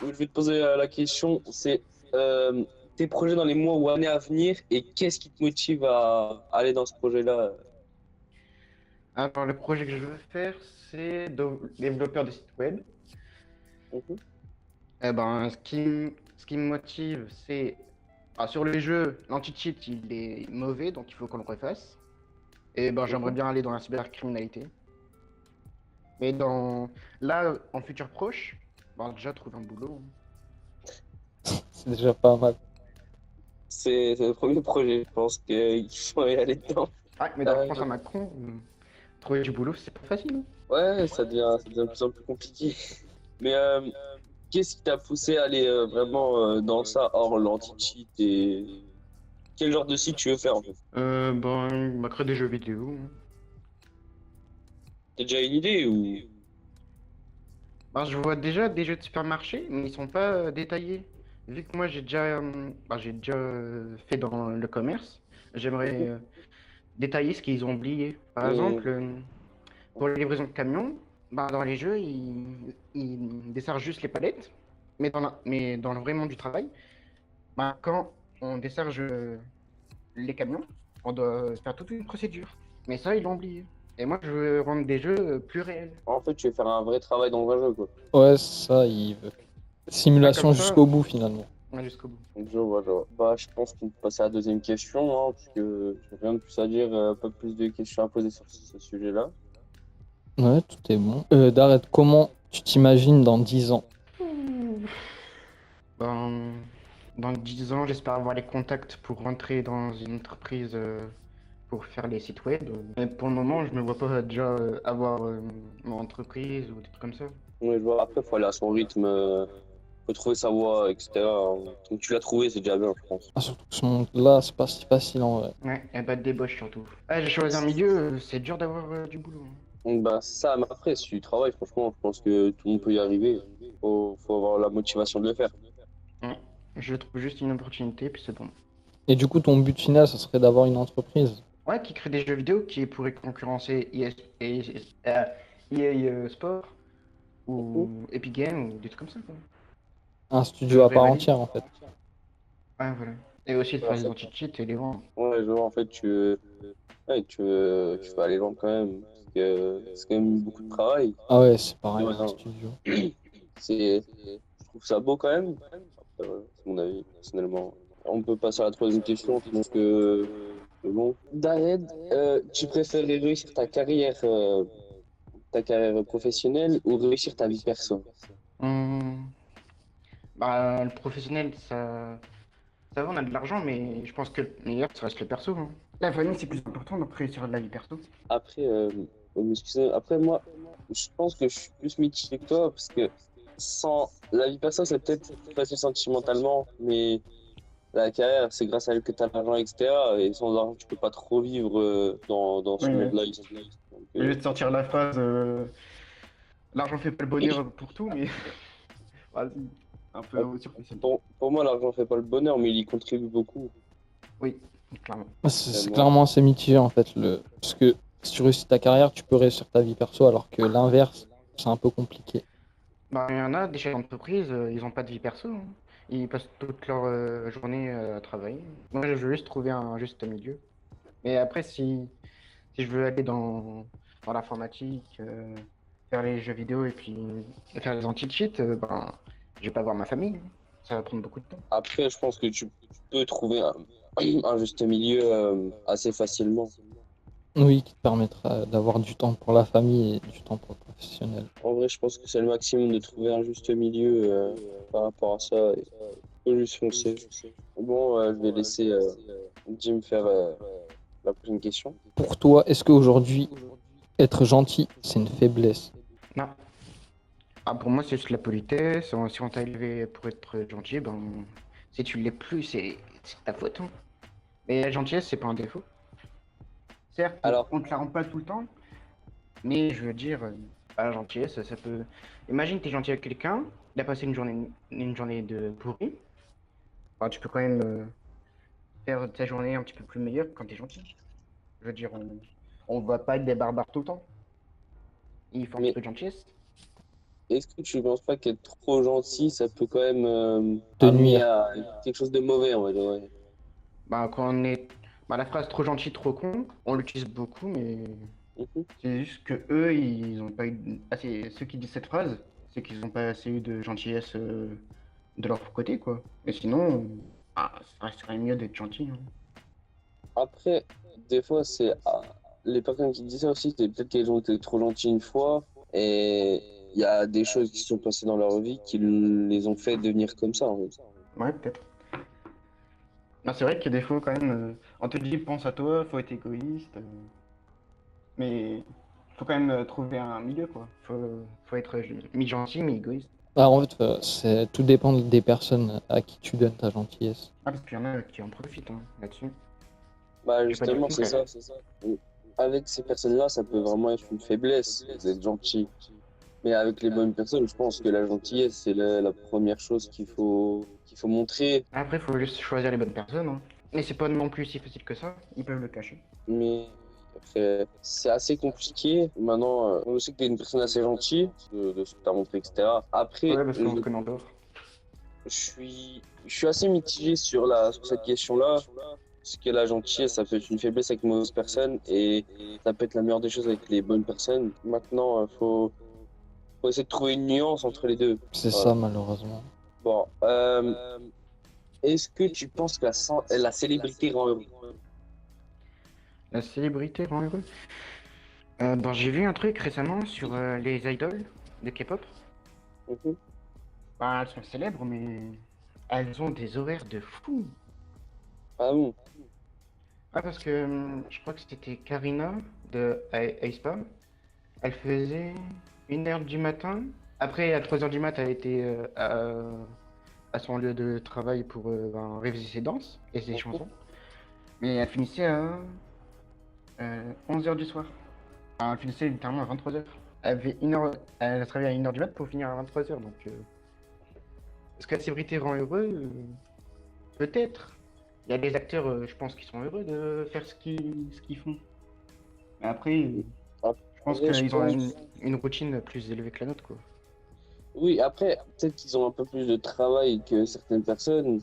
je vais te poser la question, c'est euh, tes projets dans les mois ou années à venir et qu'est-ce qui te motive à aller dans ce projet-là? Alors, le projet que je veux faire, c'est développeur de site web. Mhm. Ce qui me motive, c'est sur le jeu, l'anti-cheat, il est mauvais, donc il faut qu'on le refasse. Et j'aimerais Mhm. bien aller dans la cybercriminalité. Mais là, en futur proche, déjà trouver un boulot. C'est déjà pas mal. C'est le premier projet, je pense qu'il faut y aller dedans. Ah, mais dans le France à Euh, Macron, trouver du boulot, c'est pas facile, hein. ouais, ça devient de plus en plus compliqué. Mais qu'est-ce qui t'a poussé à aller vraiment dans ça, hors l'anti-cheat et quel genre de site tu veux faire en fait? Créer des jeux vidéo, hein. T'as déjà une idée ou? Je vois déjà des jeux de supermarché, mais ils sont pas détaillés. Vu que moi j'ai déjà fait dans le commerce, j'aimerais Mhm. détailler ce qu'ils ont oublié. Par Et exemple, pour les livraisons de camions, dans les jeux, ils desservent juste les palettes, mais dans le vrai monde du travail, quand on décharge les camions, on doit faire toute une procédure. Mais ça, ils l'ont oublié. Et moi, je veux rendre des jeux plus réels. en fait, tu veux faire un vrai travail dans un jeu, quoi. Ouais, ça, il veut. Ouais, comme Simulation ça, jusqu'au bout finalement. ouais, jusqu'au bout. Donc, je vois, je vois. Bah, je pense qu'on peut passer à la deuxième question, hein, parce que j'ai rien de plus à dire, pas plus de questions à poser sur ce sujet-là. Ouais, tout est bon. D'arrête, comment tu t'imagines dans 10 ans? Ben, dans 10 ans, j'espère avoir les contacts pour rentrer dans une entreprise pour faire les sites web. Mais pour le moment, je me vois pas déjà avoir mon entreprise ou des trucs comme ça. Ouais, je vois. Après, faut aller à son rythme, faut trouver sa voie, etc. Donc, tu l'as trouvé, c'est déjà bien, je pense. Ah, surtout que ce monde-là, c'est pas si facile en vrai. Ouais, et pas de débauche surtout. Ah, j'ai choisi un milieu, c'est dur d'avoir du boulot, hein. Donc, bah, c'est ça. Mais après, si tu travailles, franchement, je pense que tout le monde peut y arriver. Faut avoir la motivation de le faire. Ouais. Je trouve juste une opportunité, puis c'est bon. Et du coup, ton but final, ça serait d'avoir une entreprise. Ouais, qui crée des jeux vidéo qui pourraient concurrencer EA Sport Mhm. ou Epic Games ou des trucs comme ça, quoi. Un De studio à vraies part valides. entière en fait. Ouais, voilà. Et aussi de Voilà, faire des ça. anti-cheats et les vendre. Ouais, je vois, en fait, ouais, tu veux aller loin quand même. Parce que c'est quand même beaucoup de travail. Ah ouais, c'est De pareil, un rien. studio. Je trouve ça beau quand même. Après, voilà, c'est mon avis, personnellement. On peut passer à la troisième question. Je pense que c'est bon. Dared, tu préférerais réussir ta carrière professionnelle ou réussir ta vie perso? Hum, le professionnel, ça va, on a de l'argent, mais je pense que le meilleur, ça reste le perso, hein. La famille, c'est plus important donc réussir la vie perso. Après, excusez, après moi, je pense que je suis plus mitigé que toi parce que sans la vie perso, c'est peut-être plus facile sentimentalement, mais la carrière, c'est grâce à elle que tu as l'argent, etc. Et sans argent, tu peux pas trop vivre dans ce Oui, oui. monde-là ici. Donc, Je vais te sortir la phrase l'argent fait pas le bonheur pour tout, mais vas-y, un euh, peu superficiel. pour moi, l'argent fait pas le bonheur, mais il y contribue beaucoup. Oui, clairement. Ah, c'est Vraiment. clairement assez mitigé en fait. Parce que si tu réussis ta carrière, tu peux réussir ta vie perso, alors que l'inverse, c'est un peu compliqué. Il y en a, des chefs d'entreprise, ils ont pas de vie perso, hein. Ils passent toute leur journée à travailler. Moi, je veux juste trouver un juste milieu. Mais après, si je veux aller dans l'informatique, faire les jeux vidéo et puis faire les anti-cheats, je vais pas voir ma famille. Ça va prendre beaucoup de temps. Après, je pense que tu peux trouver un juste milieu assez facilement. Oui, qui te permettra d'avoir du temps pour la famille et du temps pour le professionnel. En vrai, je pense que c'est le maximum de trouver un juste milieu par rapport à ça et faut juste foncer. Bon, je vais laisser Jim faire la prochaine question. Pour toi, est-ce qu'aujourd'hui, être gentil, c'est une faiblesse? Non. Pour moi, c'est juste la politesse. Si on t'a élevé pour être gentil, si tu l'es plus, c'est ta faute, hein. Mais la gentillesse, c'est pas un défaut. Certes, Alors, on te la rend pas tout le temps, mais je veux dire, la gentillesse, ça peut. Imagine, t'es gentil avec quelqu'un, il a passé une journée de pourri. Tu peux quand même faire ta journée un petit peu plus meilleure quand t'es gentil. Je veux dire, on va pas être des barbares tout le temps. Il faut un petit mais peu de gentillesse. est-ce que tu ne penses pas qu'être trop gentil, ça peut quand même Te amener nuire. à quelque chose de mauvais, on va dire, ouais. Bah, quand on est. Bah, la phrase trop gentil, trop con, on l'utilise beaucoup, mais Mhm. c'est juste que eux, ils ont pas eu assez. Ceux qui disent cette phrase, c'est qu'ils ont pas assez eu de gentillesse de leur côté, quoi. Et sinon, ça resterait mieux d'être gentil, hein. Après, des fois, c'est les personnes qui disent ça aussi, c'est peut-être qu'elles ont été trop gentilles une fois et il y a des choses qui sont passées dans leur vie qui les ont fait devenir comme ça, en fait. Ouais, peut-être. Non, c'est vrai que des fois, quand même, on te dit pense à toi, faut être égoïste, mais faut quand même trouver un milieu, quoi. Faut être mi-gentil, mi-égoïste. Bah, en fait, tout dépend des personnes à qui tu donnes ta gentillesse. Ah, parce qu'il y en a qui en profitent hein, là-dessus. Bah, Je vais pas dire le justement, c'est contraire. ça. Avec ces personnes-là, ça peut vraiment être une faiblesse d'être gentil. Mais avec les bonnes personnes, je pense que la gentillesse, c'est la première chose qu'il faut montrer. Après, faut juste choisir les bonnes personnes, hein. Mais c'est pas non plus si facile que ça. Ils peuvent le cacher. Mais après, c'est assez compliqué. Maintenant, je sais que tu es une personne assez gentille, de ce que tu as montré, etc. Après, Ouais, parce qu'on se connaît en dehors. je suis assez mitigé sur cette question-là. Parce que la gentillesse, ça peut être une faiblesse avec les mauvaises personnes et ça peut être la meilleure des choses avec les bonnes personnes. Maintenant, faut essayer de trouver une nuance entre les deux. C'est Voilà. ça, malheureusement. Bon, est-ce que tu penses que la célébrité rend heureux? La célébrité rend heureux. Bon, j'ai vu un truc récemment sur les idoles de K-pop. Mhm. Bah, elles sont célèbres, mais elles ont des horaires de fou. Ah bon? Ah, parce que je crois que c'était Karina de aespa. Elle faisait 1h du matin. Après, à 3h du matin, elle était à son lieu de travail pour réviser ses danses et ses Mhm. chansons. Mais elle finissait à 11h du soir. Enfin, elle finissait littéralement à 23h. Elle avait une heure, elle travaillait à 1h du mat pour finir à 23h. Donc, est-ce que la célébrité rend heureux? Peut-être. Il y a des acteurs, je pense, qui sont heureux de faire ce qu'ils font. Mais après, je pense Après, je qu'ils ont pense. une routine plus élevée que la nôtre, quoi. Oui, après, peut-être qu'ils ont un peu plus de travail que certaines personnes,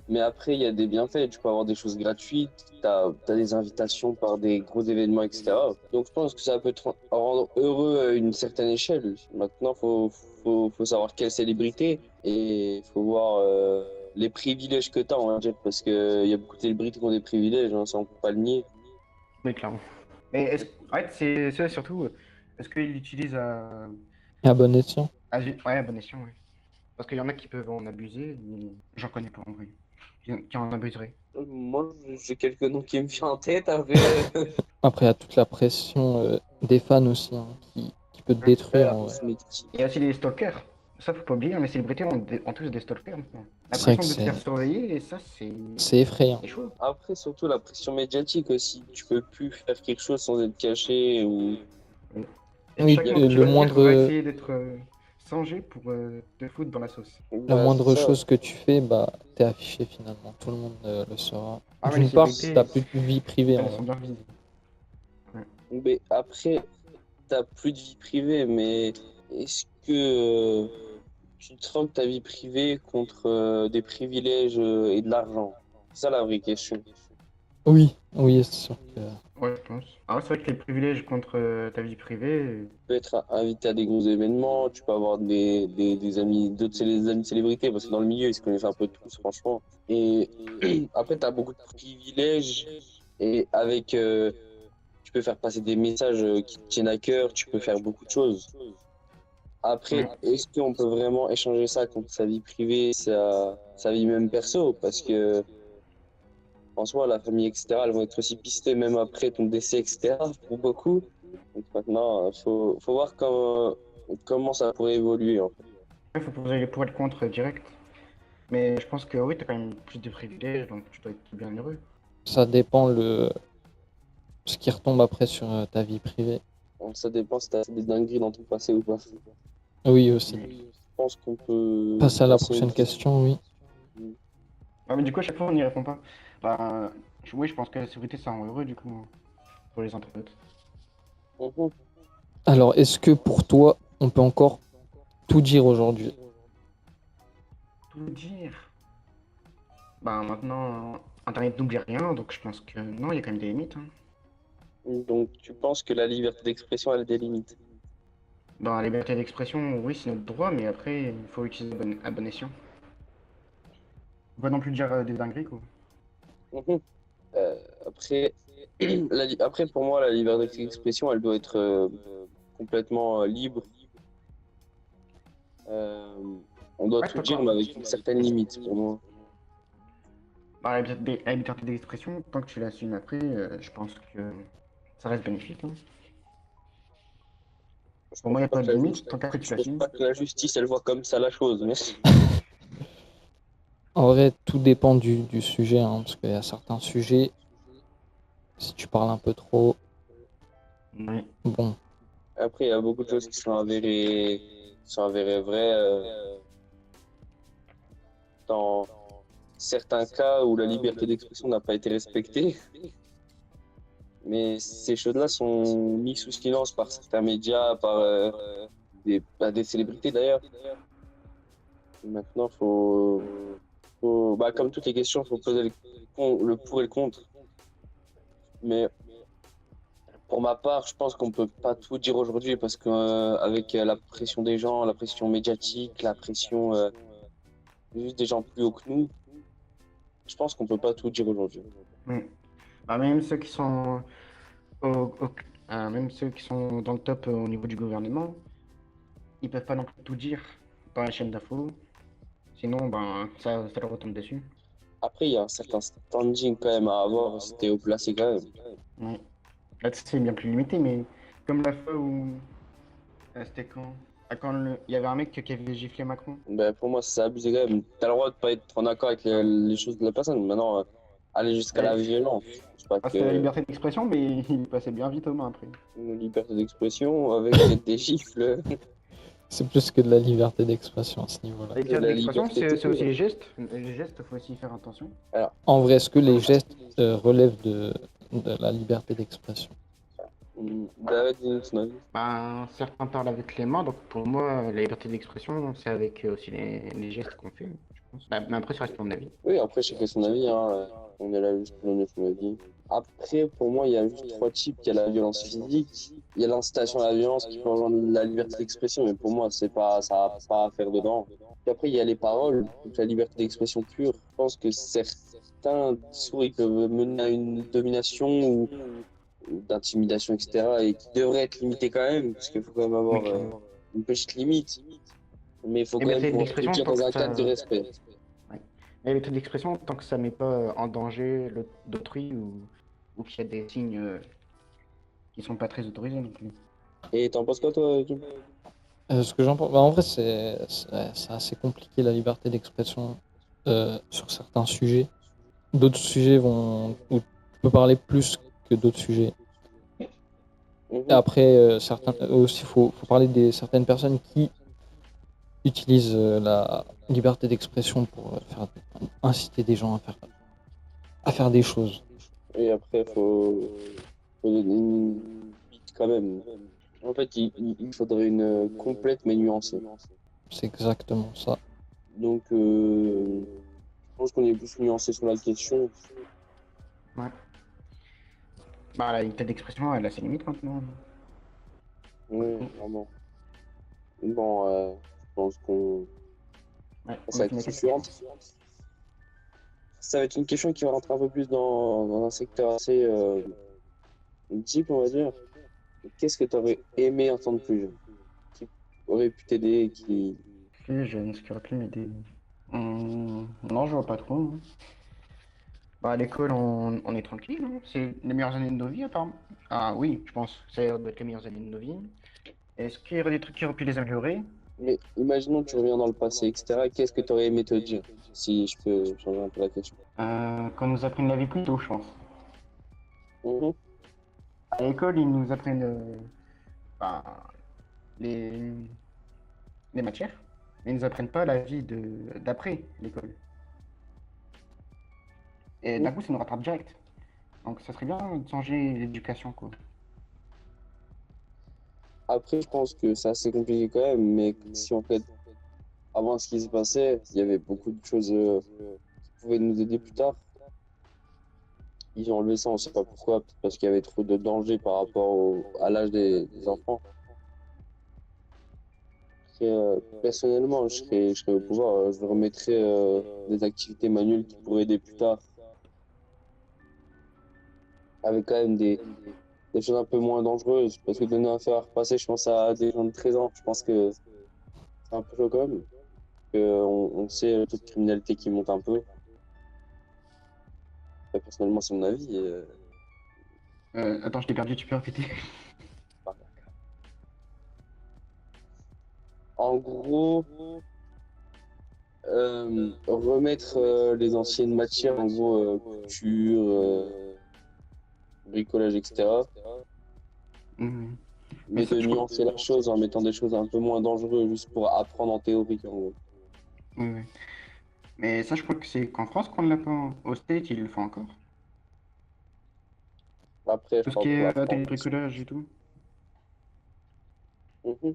mais après, il y a des bienfaits. Tu peux avoir des choses gratuites, tu as des invitations par des gros événements, etc. Donc, je pense que ça peut te rendre heureux à une certaine échelle. Maintenant, faut savoir quelle célébrité et il faut voir les privilèges que tu as, on va dire, parce qu'il y a beaucoup de célébrités qui ont des privilèges, hein, ça, on peut pas le nier. Mais clairement. Mais en fait, c'est ça surtout. Est-ce qu'ils l'utilisent À bon escient. ouais, à bon escient, ouais. Parce qu'il y en a qui peuvent en abuser, mais j'en connais pas en vrai. Qui en abuseraient. Moi, j'ai quelques noms qui me viennent en tête. Après, Après, il y a toute la pression des fans aussi, hein, qui peut te Hein. détruire la en vrai. pression médiatique. Il y a aussi les stalkers. Ça, faut pas oublier, hein, les célébrités ont tous des stalkers maintenant. La C'est vrai pression que de te faire surveiller, et ça, c'est effrayant. c'est chaud. Après, surtout la pression médiatique aussi. Tu peux plus faire quelque chose sans être caché ou. Oui. Et Oui, chaque mot que tu le vas dire va moindre, essayer d'être sangé pour te foutre dans la sauce. la Bah, c'est moindre ça. chose que tu fais, bah, t'es affiché finalement. Tout le monde le saura. Ah, mais les D'une part, si t'as célébrités, plus de vie privée en elles vrai. sont bien visibles. Ouais. Mais après, t'as plus de vie privée, mais est-ce que tu te rends que ta vie privée contre des privilèges et de l'argent? C'est ça la vraie question. Oui, oui, c'est sûr que. Ouais, je pense. Alors, c'est vrai que les privilèges contre ta vie privée, Tu peux être invité à des gros événements, tu peux avoir des amis, des amis de célébrités, parce que dans le milieu, ils se connaissent un peu tous, franchement. Et après, tu as beaucoup de privilèges, et avec, tu peux faire passer des messages qui te tiennent à cœur, tu peux faire beaucoup de choses. Après, ouais. est-ce qu'on peut vraiment échanger ça contre sa vie privée, sa vie même perso? Parce que, en soi, la famille, etc., elles vont être aussi pistées même après ton décès, etc., pour beaucoup. Donc maintenant, faut voir comment ça pourrait évoluer, en fait. Il faut poser les pour et le contre direct. Mais je pense que oui, t'as quand même plus de privilèges, donc tu dois être bien heureux. Ça dépend ce qui retombe après sur ta vie privée. Donc, ça dépend si t'as fait des dingueries dans ton passé ou pas. Oui, aussi. Mais... Je pense qu'on peut Passer à la passer prochaine question, oui. Ah, mais du coup, à chaque fois, on n'y répond pas. Bah, oui, je pense que la sécurité, ça rend heureux, du coup, hein, pour les internautes. Mhm. Alors, est-ce que pour toi, on peut encore tout dire aujourd'hui. Tout dire. Bah maintenant, Internet n'oublie rien, donc je pense que non, il y a quand même des limites, hein. Donc, tu penses que la liberté d'expression, elle a des limites? Dans la liberté d'expression, oui, c'est notre droit, mais après, il faut utiliser à bon escient. On va non plus dire des dingueries, quoi. Mhm. Euh, après, après, pour moi, la liberté d'expression, elle doit être complètement libre. Euh, on doit Ouais, tout dire, mais avec une certaine limite, pour moi. Bah, la liberté d'expression, tant que tu l'assumes après, je pense que ça reste bénéfique, hein. Je Pour moi, pense il n'y a pas pas que de limite, tant qu'après tu je pense l'assumes. pas que la justice, elle voit comme ça la chose, mais En vrai, tout dépend du sujet, hein, parce qu'il y a certains sujets, si tu parles un peu trop, Ouais. bon, après, il y a beaucoup de choses qui sont avérées vraies dans certains cas où la liberté d'expression n'a pas été respectée. Mais ces choses-là sont mises sous silence par certains médias, par des célébrités d'ailleurs. Maintenant, bah, comme toutes les questions, il faut poser le pour et le contre. Mais pour ma part, je pense qu'on peut pas tout dire aujourd'hui parce qu'avec la pression des gens, la pression médiatique, la pression juste des gens plus hauts que nous, je pense qu'on peut pas tout dire aujourd'hui. Mm. Bah, même ceux qui sont au- même ceux qui sont dans le top au niveau du gouvernement, ils peuvent pas non plus tout dire dans la chaîne d'infos. Sinon, ben, ça leur retombe dessus. Après, il y a un certain standing quand même à avoir, c'était haut placé quand même. Ouais. Là, c'est bien plus limité, mais comme la fois où. C'était quand? Ah, il y avait un mec qui avait giflé Macron. Ben, pour moi, c'est abusé quand même. T'as le droit de pas être en accord avec les choses de la personne. Maintenant, aller jusqu'à la Ouais. violence, je pense pas Ah, c'était la que liberté d'expression, mais il passait bien vite aux mains après. une liberté d'expression avec des gifles, c'est plus que de la liberté d'expression à ce niveau-là. La de liberté la d'expression, liberté c'est tout aussi court. les gestes. Les gestes, il faut aussi y faire attention. Alors, En vrai, est-ce que les gestes relèvent de la liberté d'expression? David, dis-nous ton avis. Ben, certains parlent avec les mains, donc pour moi, la liberté d'expression, c'est avec aussi les gestes qu'on fait, je pense. Bah, mais après, ça reste mon avis. Oui, après, chacun son avis, hein. On est là juste pour donner son avis. Après, pour moi, il y a juste trois types. Il y a la violence physique, il y a l'incitation à la violence qui peut rejoindre la liberté d'expression, mais pour moi, c'est pas, ça n'a pas à faire dedans. Puis après, il y a les paroles, donc la liberté d'expression pure. Je pense que certains discours, ils peuvent mener à une domination ou d'intimidation, etc., et qui devraient être limités quand même, parce qu'il faut quand même avoir Oui, clairement. une petite limite. Mais il faut quand même Liberté pouvoir tout d'expression, dire tant dans que un cadre de ça. respect. Ouais. La liberté d'expression, tant que ça met pas en danger d'autrui ou qu'il y a des signes qui sont pas très autorisés non plus. Et t'en penses quoi, toi, Jim? Ce que j'en pense, bah, en vrai, c'est assez compliqué la liberté d'expression sur certains sujets. D'autres sujets vont où tu peux parler plus que d'autres sujets. Et Mhm. après, certains aussi, faut parler des certaines personnes qui utilisent la liberté d'expression pour inciter des gens à faire des choses. Et après, faut donner une limite quand même. En fait, il faudrait une complète mais nuancée. C'est exactement ça. Donc, je pense qu'on est plus nuancé sur la question. Ouais. Bah, la liberté d'expression, elle a ses limites maintenant. Oui, vraiment. Bon, je pense qu'on Ouais, on passe a à la fini la question question. suivante. Ça va être une question qui va rentrer un peu plus dans un secteur assez deep, on va dire. Qu'est-ce que tu aurais aimé entendre plus jeune? Qui aurait pu t'aider, qui... Si, j'ai une qui aurait pu m'aider. Non, je vois pas trop, hein. Bah, à l'école, on est tranquille, hein. C'est les meilleures années de nos vies, apparemment. Ah oui, je pense. Ça doit être les meilleures années de nos vies. Est-ce qu'il y aurait des trucs qui auraient pu les améliorer? Mais imaginons que tu reviens dans le passé, etc. Qu'est-ce que tu aurais aimé te dire? Si je peux changer un peu la question. Qu'on nous apprenne la vie plus tôt, je pense. Mhm. À l'école, ils nous apprennent bah, les, les matières, mais ils nous apprennent pas la vie d'après l'école. Et Mhm. d'un coup, ça nous rattrape direct. Donc, ça serait bien de changer l'éducation, quoi. Après, je pense que c'est assez compliqué quand même, mais si en fait, avant ce qui se passait, il y avait beaucoup de choses qui pouvaient nous aider plus tard. Ils ont enlevé ça, on sait pas pourquoi, peut-être parce qu'il y avait trop de danger par rapport à l'âge des enfants. Après, personnellement, je serais au pouvoir, je remettrais des activités manuelles qui pourraient aider plus tard, avec quand même des choses un peu moins dangereuses, parce que donner un fer à repasser, je pense à des gens de 13 ans, je pense que c'est un peu chaud quand même. On sait le taux de criminalité qui monte un peu. Après, personnellement, c'est mon avis. Attends, je t'ai perdu, tu peux répéter? En gros, remettre les anciennes matières, en gros, couture, bricolage, etc. Mhm. Mais Mais ça, de je crois. nuancer la chose en mettant des choses un peu moins dangereuses, juste pour apprendre en théorie, en gros. Oui, oui. Mais ça, je crois que c'est qu'en France qu'on l'a pas. Au State, ils le font encore. Après, je Tout ce parle qui pour la est France. télébricolage et tout. Mhm.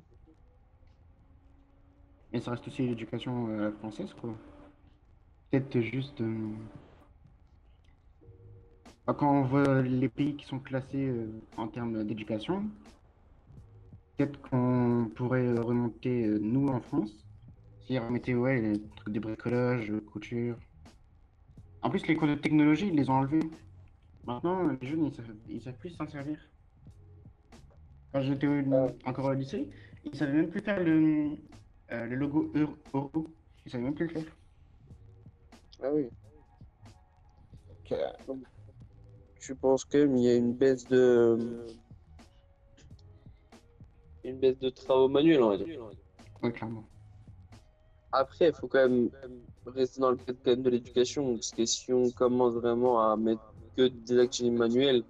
Et ça reste aussi l'éducation française, quoi. Peut-être juste. Quand on voit les pays qui sont classés en termes d'éducation, peut-être qu'on pourrait remonter, nous, en France, si on remettait, ouais, les trucs de bricolage, couture. En plus, les cours de technologie, ils les ont enlevés. Maintenant, les jeunes, ils savent plus s'en servir. Quand j'étais Ah, encore au lycée, ils savaient même plus faire le logo Euro. Ils savaient même plus le faire. ah oui. Donc, je pense quand même qu'il y a une baisse de travaux manuels, on va dire. Oui, clairement. Après, il faut quand même rester dans le cadre quand même de l'éducation, parce que si on commence vraiment à mettre que des activités manuelles,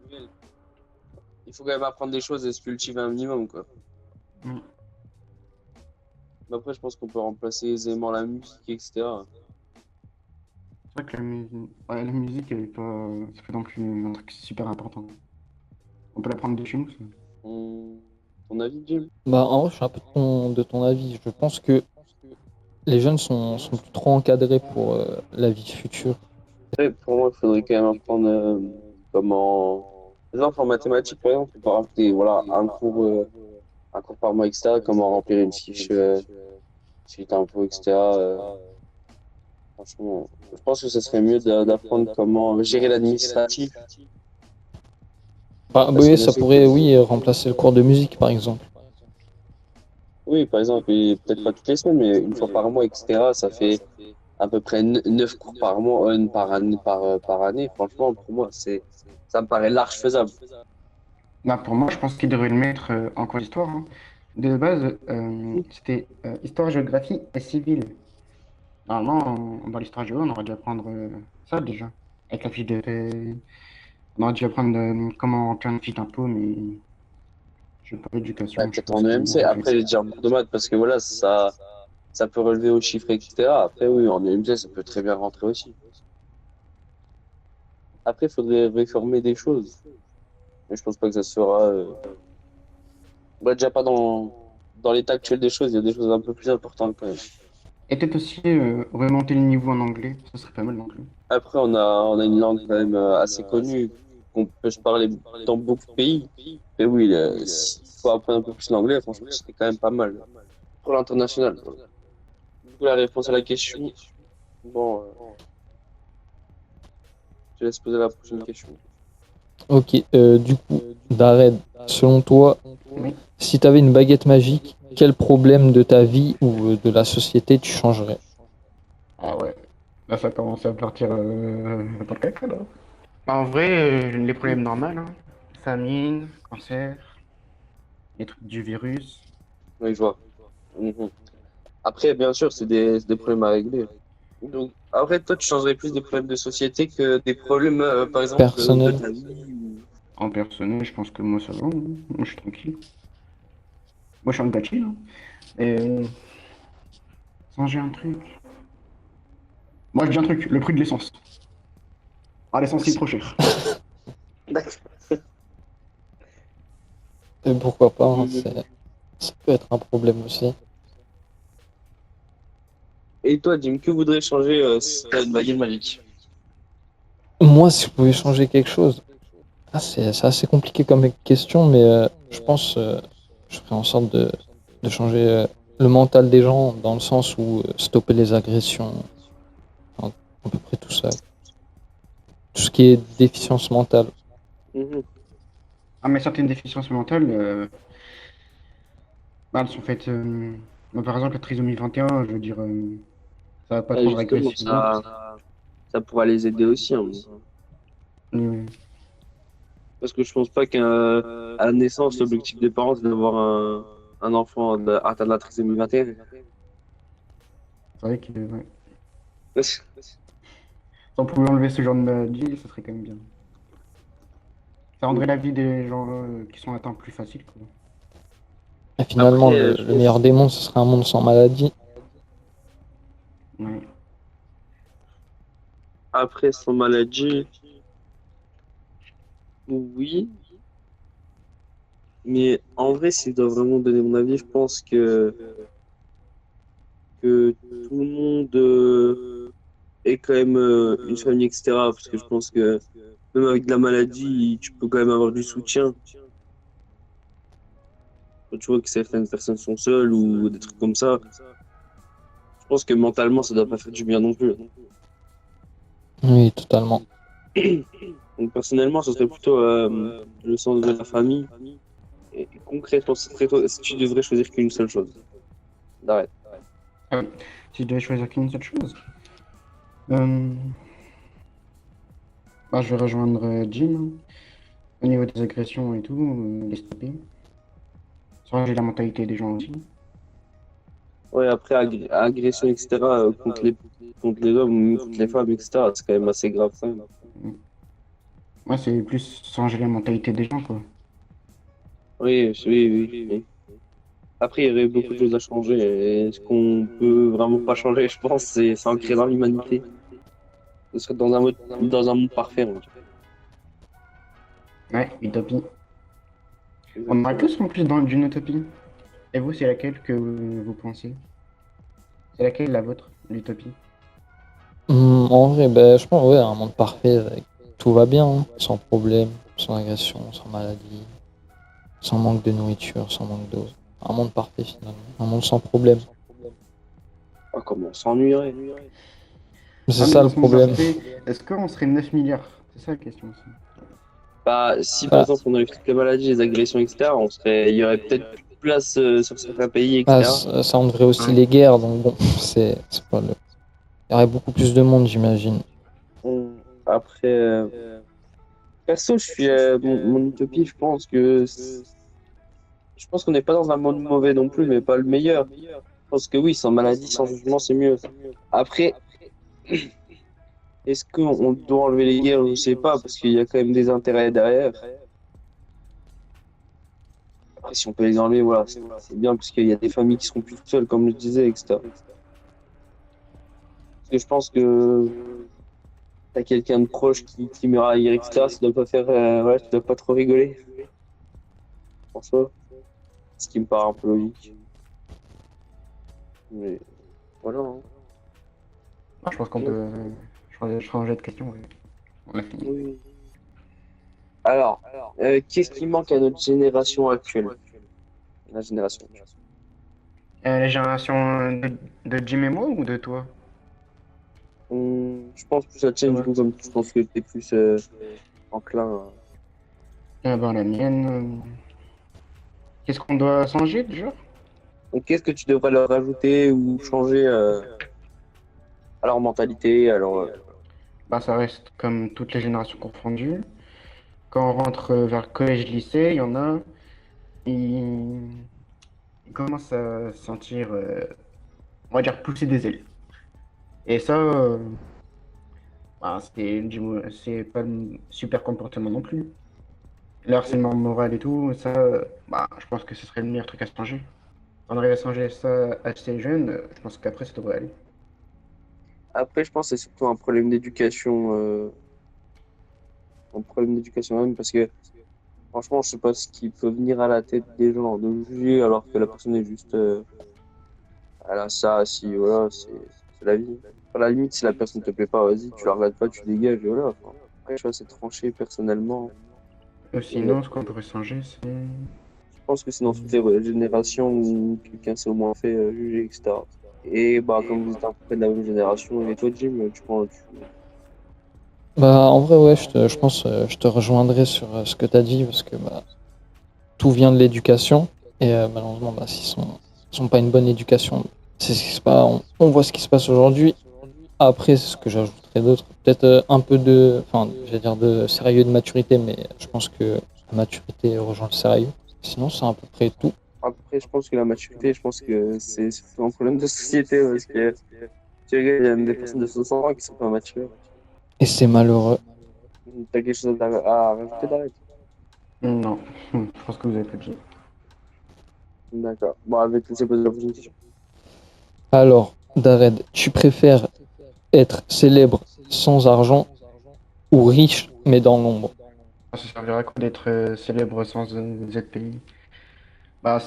il faut quand même apprendre des choses et se cultiver un minimum, quoi. Mm. Mais après, je pense qu'on peut remplacer aisément la musique, etc. C'est vrai que ouais, la musique, elle est pas, c'est pas non plus un truc super important. On peut l'apprendre de chez nous, ça. Ton avis, Jim? Bah, en vrai, je suis un peu de ton avis. Je pense que les jeunes sont plus trop encadrés pour la vie future. Après, pour moi, il faudrait quand même apprendre comment... Les enfants en mathématiques, par exemple, on peut rajouter voilà, un cours par mois, etc. Comment remplir une fiche suite impôt, etc. Franchement, je pense que ce serait mieux d'apprendre comment gérer l'administratif. Bah, Parce que oui, je ça sais que, pourrait, oui, remplacer le cours de musique, par exemple. oui, par exemple, et peut-être pas toutes les semaines, mais une fois par mois, etc. Ça fait à peu près 9 cours par mois, par année. Franchement, pour moi, ça me paraît large faisable. Bah, pour moi, je pense qu'ils devraient le mettre en cours d'histoire, hein. De base, c'était histoire, géographie et civile. Normalement, dans l'histoire géo, on aurait dû apprendre ça déjà. Avec la fiche de paie. On aurait dû apprendre comment remplir une fiche d'impôt, mais je sais pas, Bah, l'éducation, je sais peut-être pas en ce qu'ils EMC. ont fait. Après, j'ai déjà un cours de maths parce que voilà, ça peut relever aux chiffres, etc. Après, oui, en EMC, ça peut très bien rentrer aussi. Après, il faudrait réformer des choses. Mais je pense pas que ça sera. Bah, déjà pas dans l'état actuel des choses, il y a des choses un peu plus importantes quand même. Et peut-être aussi remonter le niveau en anglais, ça serait pas mal non plus. Après, on a une langue quand même assez connue, qu'on peut se parler dans beaucoup de pays. Et oui, s'il faut apprendre un peu plus l'anglais, franchement, c'est quand même pas mal pour l'international. Du coup, la réponse à la question, bon, je te laisse poser la prochaine question. Ok, du coup, Dared, selon toi, Oui. si tu avais une baguette magique, quel problème de ta vie ou de la société tu changerais? Ah ouais. Là, ça commence à partir dans le caca, là. Bah, en vrai, les problèmes normaux, hein. Famine, cancer, les trucs du virus. Oui, je vois. Mhm. Après, bien sûr, c'est des problèmes à régler. Donc, après, toi, tu changerais plus des problèmes de société que des problèmes, par exemple, de Personnel? ta vie. En personnel, je pense que moi, ça va, hein. Moi, je suis tranquille. Moi, je suis en bâti, là. Et changer un truc. Moi, je dis un truc, le prix de l'essence. Ah, l'essence, c'est trop cher. D'accord. Pourquoi pas, hein, Oui, ça peut être un problème aussi. Et toi, Jim, que voudrais changer si t'as une baguette magique? Moi, si je pouvais changer quelque chose, c'est assez compliqué comme question, mais je pense je ferais en sorte de changer le mental des gens dans le sens où stopper les agressions, enfin, à peu près tout ça. Tout ce qui est déficience mentale. Mhm. Ah, mais certaines déficiences mentales, bah, elles sont faites. Bah, par exemple, la trisomie 21, je veux dire, ça va pas te Ouais, rendre justement, agressivement. ça pourra les aider aussi, hein. Euh, Parce que je pense pas qu'à la naissance, l'objectif des parents, c'est d'avoir un enfant atteint de la trisomie 21. c'est vrai que ouais. Si on pouvait enlever ce genre de maladie, ça serait quand même bien. Ça rendrait la vie des gens qui sont atteints plus facile, quoi. Et finalement, Après, je le meilleur pense, des mondes, ce serait un monde sans maladie. Ouais. après sans maladie, oui. Mais en vrai, si je dois vraiment donner mon avis, je pense que tout le monde est quand même une famille, etc. Parce que je pense que même avec de la maladie, tu peux quand même avoir du soutien. Quand tu vois que certaines personnes sont seules ou des trucs comme ça, je pense que mentalement, ça doit pas faire du bien non plus. Oui, totalement. Donc personnellement, ce serait plutôt le sens de la famille. Et concrètement, ce serait toi, si tu devrais choisir qu'une seule chose. D'arrêt. Ah oui. Si je devais choisir qu'une seule chose, euh, bah, je vais rejoindre Jim, hein. Au niveau des agressions et tout, les stopper. Changer la mentalité des gens aussi. Ouais, après, agression, etc., contre les hommes, ou contre les femmes, etc., c'est quand même assez grave, quand même. Mm. Ouais, c'est plus changer la mentalité des gens, quoi. Oui, oui, oui, oui. Après, il y aurait beaucoup de choses à changer. Et ce qu'on peut vraiment pas changer, je pense, c'est s'ancrer dans l'humanité. Ce serait dans un monde parfait, on va dire. Ouais, utopie. On aurait Exactement. tous en plus dans d'une utopie. Et vous, c'est laquelle que vous pensez? C'est laquelle la vôtre, l'utopie? En vrai, ben, je pense, ouais, un monde parfait, avec tout va bien, hein, sans problème, sans agression, sans maladie, sans manque de nourriture, sans manque d'eau. Un monde parfait finalement, un monde sans problème. Ah, comment on s'ennuierait. C'est Ah, mais ça dans le ce monde problème. parfait, est-ce qu'on serait 9 milliards? C'est ça la question aussi. Bah, si par Bah, exemple on avait toutes les maladies, les agressions, etc., il y aurait peut-être plus de place sur certains pays, bah, etc. ça enlèverait aussi Ouais. les guerres, donc bon, c'est pas le. Il y aurait beaucoup plus de monde, j'imagine. Après, perso, je suis mon utopie, je pense qu'on n'est pas dans un monde mauvais non plus, mais pas le meilleur. Je pense que oui, sans maladie, sans jugement, c'est mieux. Après, est-ce qu'on doit enlever les guerres? Je sais pas, parce qu'il y a quand même des intérêts derrière. Après, si on peut les enlever, voilà, c'est bien, parce qu'il y a des familles qui seront plus toutes seules, comme je disais, etc. Parce que je pense que t'as quelqu'un de proche qui meurt à guerre, etc., ça doit pas faire, ouais, tu dois pas trop rigoler, en soi. Ce qui me paraît un peu logique. Mais voilà, hein. Ah, je pense qu'on peut changer de question. Ouais. On a fini. Oui. Alors, qu'est-ce qui manque à notre génération actuelle? La génération actuelle. La génération de Jim et moi ou de toi? Je pense plus à De tienne, du moi. coup, comme je pense que t'es plus enclin à... Ah ben, la mienne. Qu'est-ce qu'on doit changer déjà? Donc, qu'est-ce que tu devrais leur rajouter ou changer à leur mentalité, Bah, ça reste comme toutes les générations confondues. Quand on rentre vers le collège-lycée, il y en a, ils, ils commencent à se sentir, on va dire, pousser des ailes. Et ça, bah, c'est pas le super comportement non plus. Le harcèlement moral et tout, ça, bah, je pense que ce serait le meilleur truc à se changer. On arrive à changer ça assez jeune, je pense qu'après, ça devrait aller. Après, je pense que c'est surtout un problème d'éducation même, parce que Franchement, je sais pas ce qui peut venir à la tête des gens de juger alors que la personne est juste, elle a ça, si, voilà, c'est la vie. À la limite, si la personne te plaît pas, vas-y, tu la regardes pas, tu dégages, et voilà. Enfin, après, tu vois, c'est tranché personnellement. Et Sinon, ce qu'on pourrait changer, c'est... je pense que c'est dans toutes les générations où quelqu'un s'est au moins fait juger, etc. Et bah, comme vous êtes à peu près de la même génération, et toi, Jim, tu penses, Bah, en vrai, ouais, je pense, je te rejoindrai sur ce que tu as dit, parce que bah, tout vient de l'éducation. Et malheureusement, bah, s'ils sont pas une bonne éducation, c'est ce qui se passe, on voit ce qui se passe aujourd'hui. Après, c'est ce que j'ajouterais d'autre, peut-être un peu de, enfin, je vais dire de sérieux et de maturité, mais je pense que la maturité rejoint le sérieux. Sinon, c'est à peu près tout. après, je pense que la maturité, je pense que c'est surtout un problème de société parce que tu regardes, il y a même des personnes de 60 ans qui sont pas matures. Et c'est malheureux. T'as quelque chose à rajouter, Darek? Non, je pense que vous avez tout dit. D'accord. Bon, avec laisser poser la prochaine question. Alors, Dared, tu préfères être célèbre sans argent ou riche mais dans l'ombre? Ça servira à quoi d'être célèbre sans ZPI? Bah,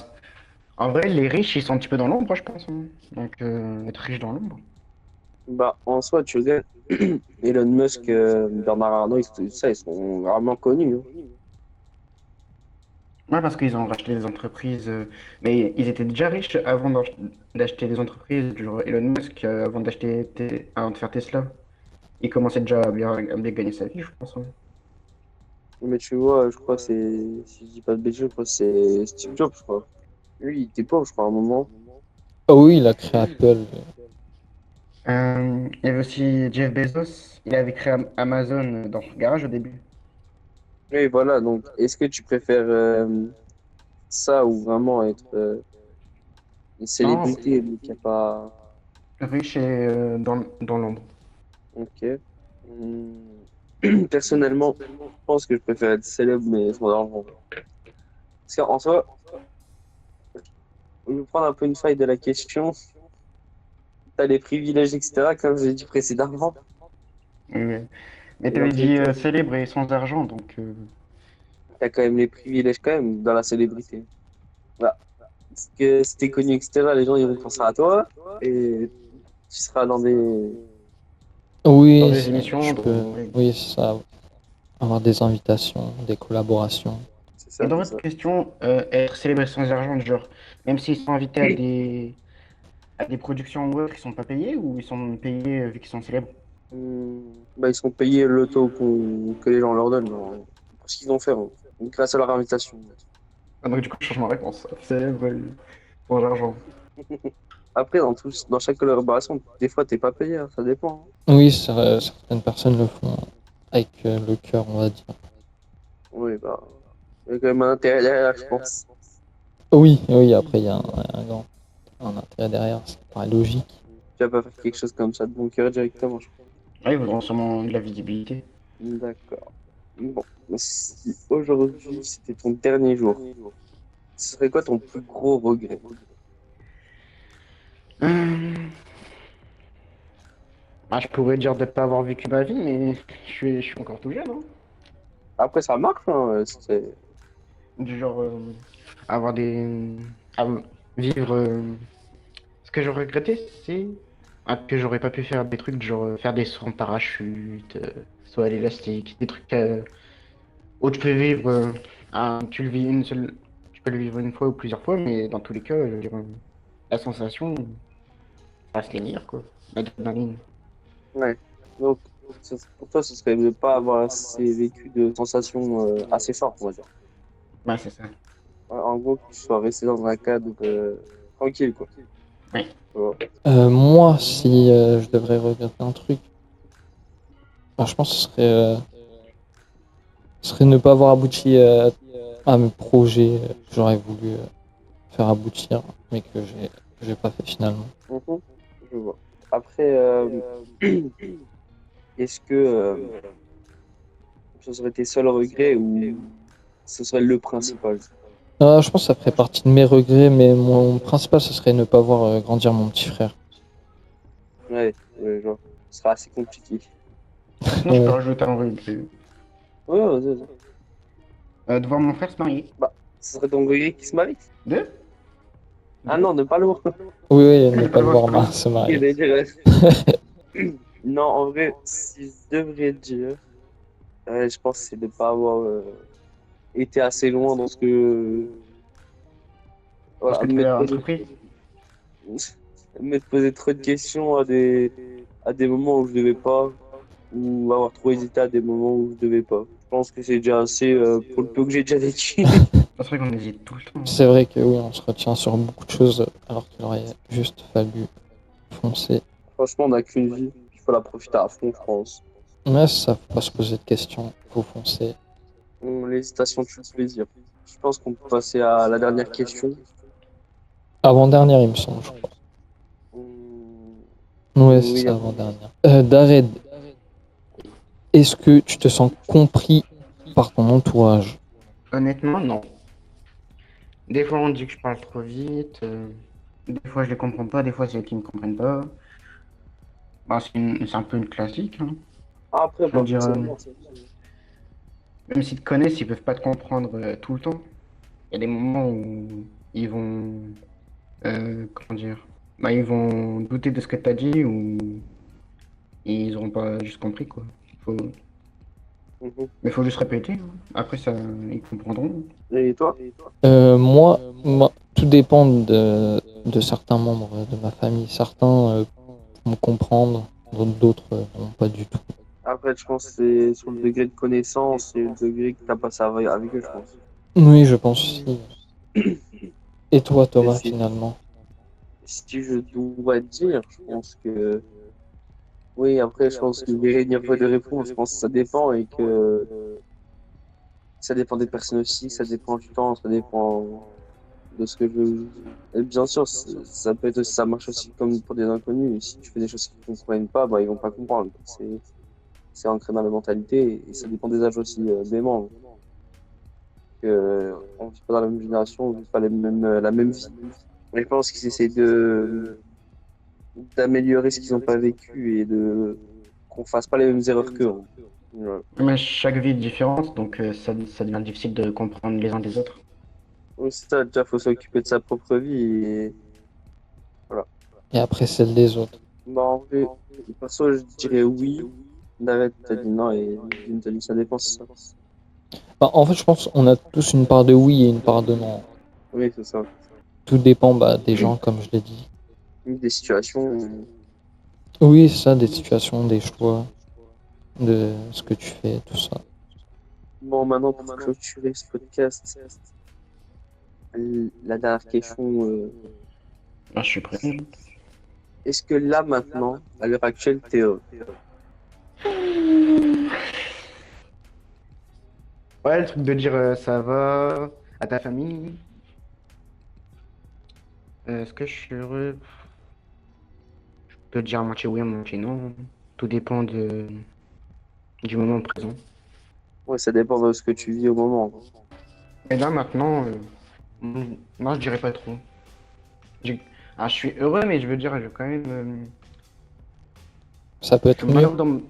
en vrai, les riches, ils sont un petit peu dans l'ombre, je pense, hein. Donc, être riche dans l'ombre. Bah, en soi, tu regardes Elon Musk, Bernard Arnault, ça, ils sont vraiment connus, hein. Ouais, parce qu'ils ont racheté des entreprises, mais ils étaient déjà riches avant d'acheter des entreprises, genre Elon Musk, avant avant de faire Tesla. Il commençait déjà à bien gagner sa vie, je pense, hein. Mais tu vois, je crois que c'est, si je dis pas de bêtises, je crois que c'est Steve Jobs, je crois. Lui, il était pauvre, je crois, à un moment. Oh oui, il a créé Apple. Il y avait aussi Jeff Bezos, il avait créé Amazon dans son garage au début. Oui, voilà, donc, est-ce que tu préfères ça ou vraiment être une Non, célébrité, mais qui a pas. riche et dans l'ombre. Ok. Personnellement, je pense que je préfère être célèbre, mais sans argent. Parce qu'en soi, je vais prendre un peu une faille de la question. T'as les privilèges, etc., comme j'ai dit précédemment. Mais Et dans t'avais tous les dit cas, célèbre et sans argent, donc t'as quand même les privilèges quand même dans la célébrité. Voilà. Parce que si t'es connu, etc., les gens ils vont penser à toi et tu seras dans des. dans Oui, des émissions, je peux. oui. Oui, c'est ça. Avoir des invitations, des collaborations. C'est Et ça, dans c'est votre ça. question, être célèbre et sans argent, genre, même s'ils sont invités à des productions ou autres, ils sont pas payés ou ils sont payés vu qu'ils sont célèbres? Bah, ils sont payés le taux que les gens leur donnent, genre, pour ce qu'ils ont fait, hein, grâce à leur invitation. Ah, donc du coup, je change ma réponse. Célèbre et sans argent. Après, dans chaque collaboration, des fois, t'es pas payé, hein, ça dépend, Oui, certaines personnes le font avec le cœur, on va dire. hein. Oui, bah, il y a quand même un intérêt derrière, je pense. Oui, oui, après, il y a un intérêt derrière, ça paraît logique. Tu vas pas faire quelque chose comme ça de bon cœur directement, je Ah, ils voudront sûrement de la visibilité. crois. D'accord. Bon, si aujourd'hui c'était ton dernier jour, ce serait quoi ton plus gros regret? Euh, je pourrais dire de ne pas avoir vécu ma vie, mais je suis encore tout jeune, hein. Après, ça marche, hein, Du genre, avoir des... à vivre... Ce que je regrettais, c'est que j'aurais pas pu faire des trucs, genre faire des sauts en parachute, soit à l'élastique, des trucs où tu peux vivre... tu le vis une seule... Tu peux le vivre une fois ou plusieurs fois, mais dans tous les cas, je veux dire, la sensation, ça reste les meilleurs, quoi. L'adrénaline. ouais. Donc, pour toi, ce serait de pas avoir assez vécu de sensations assez fortes, on va dire. Ouais, c'est ça. En gros, que tu sois resté dans un cadre tranquille, quoi. Oui. Tu vois. Moi, si je devrais regretter un truc, je pense que ce serait ne pas avoir abouti à mes projets que j'aurais voulu faire aboutir, mais que j'ai pas fait finalement. Mhm, je vois. Après, est-ce que ce serait tes seuls regrets ou ce serait le principal? Je pense que ça ferait partie de mes regrets, mais mon principal, ce serait ne pas voir grandir mon petit frère. Ouais, ouais, je vois. Ce sera assez compliqué. Sinon, je peux Ouais. rajouter un regret. Ouais, vas-y, vas-y. De voir mon frère se marier. Bah, ce serait ton gré qui se marie. Deux? Ah non, ne pas le voir. Oui, oui, ne Ne pas pas le le voir voir se Il marier. allait dire, non, en vrai, si je devrais dire, je pense que c'est de pas avoir été assez loin dans ce que. Parce Voilà, que tu as entrepris. me poser trop de questions à des moments où je devais pas, ou avoir trop hésité à des moments où je devais pas. Je pense que c'est déjà assez pour le peu que j'ai déjà vécu. C'est vrai qu'on hésite tout le temps. C'est vrai que oui, on se retient sur beaucoup de choses alors qu'il aurait juste fallu foncer. Franchement, on n'a qu'une vie, il faut la profiter à fond, je pense. Mais ça, faut pas se poser de questions, faut foncer. L'hésitation tue le plaisir. Je pense qu'on peut passer à la dernière question. Avant-dernière, il me semble, je crois. Hum, Ouais, c'est Oui, ça, avant-dernière. Dared, est-ce que tu te sens compris par ton entourage? Honnêtement, non. Des fois, on dit que je parle trop vite. Des fois, je les comprends pas. Des fois, c'est eux qui me comprennent pas. Bah, c'est un peu une classique, hein. après, Je veux pas dire, forcément. même s'ils te connaissent, ils peuvent pas te comprendre tout le temps. Il y a des moments où ils vont, comment dire, bah, ils vont douter de ce que tu as dit ou ils auront pas juste compris, quoi. Faut... Mhm. Mais faut juste répéter, hein. Après, ça, ils comprendront. Et toi? Moi, tout dépend de certains membres de ma famille. Certains vont comprendre, d'autres non, pas du tout. Après, je pense que c'est sur le degré de connaissance et le degré que tu as passé avec eux, je pense. Oui, je pense aussi. Et toi, Et Thomas, finalement? si je dois dire, je pense que oui, après, je pense que il n'y a pas de réponse. Je pense que ça dépend et que ça dépend des personnes aussi, ça dépend du temps, ça dépend de ce que je. Et bien sûr, ça peut être, ça marche aussi comme pour des inconnus. Et si tu fais des choses qu'ils ne comprennent pas, bah, ils vont pas comprendre. C'est ancré dans la mentalité et ça dépend des âges aussi des membres. On vit pas dans la même génération, on vit pas la même vie. Mais je pense qu'ils essaient d'améliorer ce qu'ils n'ont pas vécu et de qu'on fasse pas les mêmes erreurs qu'eux, hein. Ouais. Mais chaque vie est différente, donc ça devient difficile de comprendre les uns des autres. Oui, c'est ça, déjà, faut s'occuper de sa propre vie et voilà. Et après, celle des autres. Bah, en vrai, perso, je dirais oui. David t'a dit non et Lynn t'a dit ça dépend, c'est ça. Bah, en fait, je pense qu'on a tous une part de oui et une part de non. Oui, c'est ça. Tout dépend des gens, comme je l'ai dit. Des situations. Oui, c'est ça, des situations, des choix, de ce que tu fais, tout ça. Bon, maintenant, pour clôturer ce podcast, la dernière question, Ah, je suis prêt. est-ce que là, maintenant, à l'heure actuelle, t'es heureux? Ouais, le truc de dire ça va à ta famille. Est-ce que je suis heureux? Je peux dire à moitié oui, à moitié non. Tout dépend du moment présent. Ouais, ça dépend de ce que tu vis au moment. Et là, maintenant, non, je dirais pas trop. Je... Ah, je suis heureux, mais je veux dire, je quand même. Ça peut Je être suis mieux. malheureux dans.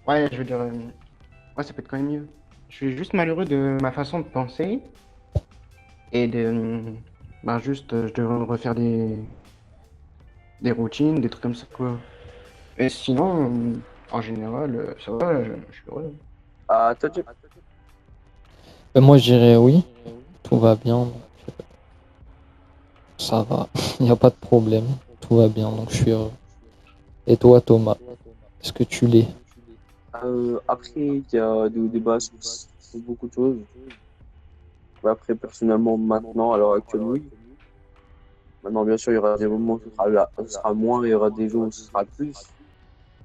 Ouais, je veux dire. Ouais, ça peut être quand même mieux. Je suis juste malheureux de ma façon de penser et de. Ben, juste, je devrais refaire des routines, des trucs comme ça, quoi. Et sinon, en général, ça va, je suis heureux. Ah, toi, tu... Moi, je dirais oui. Tout va bien, donc ça va. Il n'y a pas de problème. Tout va bien, donc je suis heureux. Et toi, Thomas, est-ce que tu l'es? Après, il y a des débats sur beaucoup de choses. Mais après, personnellement, maintenant, à l'heure actuelle, oui. Maintenant, bien sûr, il y aura des moments où ce sera moins, il y aura des jours où ce sera plus.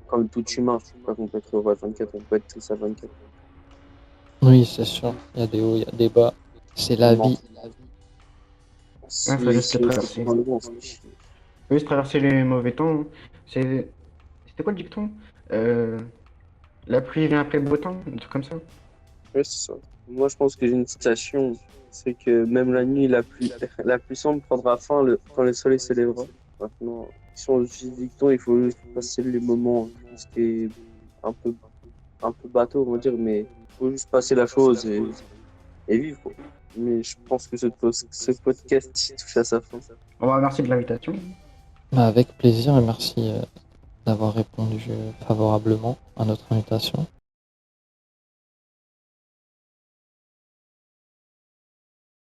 Comme tout humain, je ne pas qu'on peut être heureux à 24, on peut être triste à 24. Oui, c'est sûr. Il y a des hauts, il y a des bas. C'est la Non. vie. Il faut juste les C'est traverser. souvent le bon, ça. Faut juste traverser les mauvais temps. C'est... C'était quoi le dicton? Euh, la pluie vient après le beau temps, un truc comme ça. Ouais, c'est ça. Moi, je pense que j'ai une citation, c'est que même la nuit la plus sombre prendra fin quand le soleil se lèvera. Maintenant, si on utilise le dicton, il faut juste passer les moments, ce qui est un peu, un peu bateau, on va dire, mais il faut juste passer la chose et et vivre. Mais je pense que ce podcast touche à sa fin. Merci de l'invitation. Avec plaisir et merci d'avoir répondu favorablement à notre invitation.